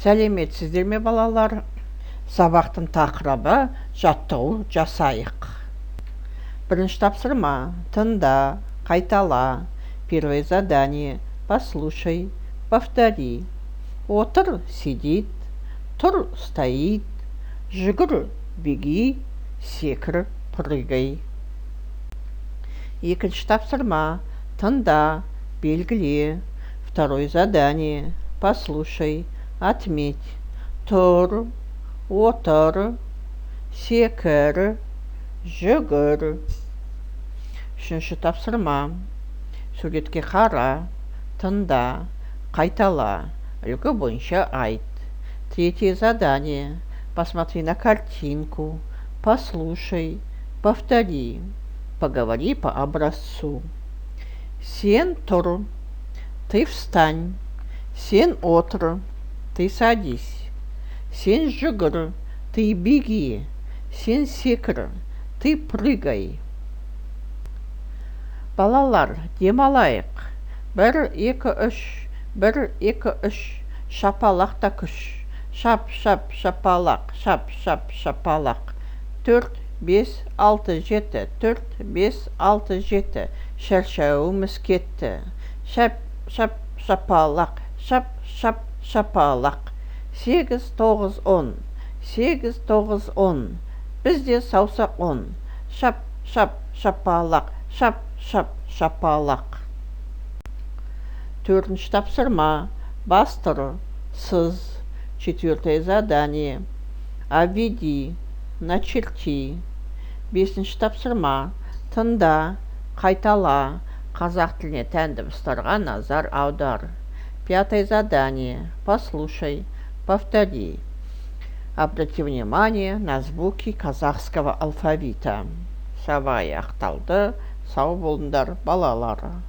Сәлеметсіздер ме балалар? Сабақтың тақырыбы жаттығу жасайық. Бірінші тапсырма: тыңда, қайтала. Первое задание: послушай, повтори. Отыр, сидит. Тұр, стоит. Жүгір, беги. Секір, прыгай. Екінші тапсырма: тыңда, белгіле. Второе задание: послушай, отметь. Тұр, отыр, секір, жүгір. Үшінші тапсырма: суретке қара, тыңда, қайтала, үлгі бойынша айт. Третье задание: посмотри на картинку, послушай, повтори, поговори по образцу. Сен тұр, ты встань. Сен отыр, ты садись. Сен жүгір, ты беги. Сен секір, ты прыгай. Балалар, демалайық. 1, 2, 3. 1, 2, 3. Шапалақта күш. Шап, шап, шапалақ. Шап, шап, шапалақ. 4, 5, 6, 7. 4, 5, 6, 7. Шаршауымыз кетті. Шап, шап, шапалақ. Шап, шап, шапалақ. 8, 9, 10. 8, 9, 10. Бізде саусақ 10. Шап, шап, шапалақ. Шап, шап, шапалақ. Төртінші тапсырма: бастыр, сыз. Четвертое задание: обведи, начерти. Бесінші тапсырма: тыңда, қайтала. Қазақ тіліне тән дыбыстарға назар аудар. Пятое задание: послушай, повтори. Обрати внимание на звуки казахского алфавита. Сабақ аяқталды. Сау болыңдар балалар.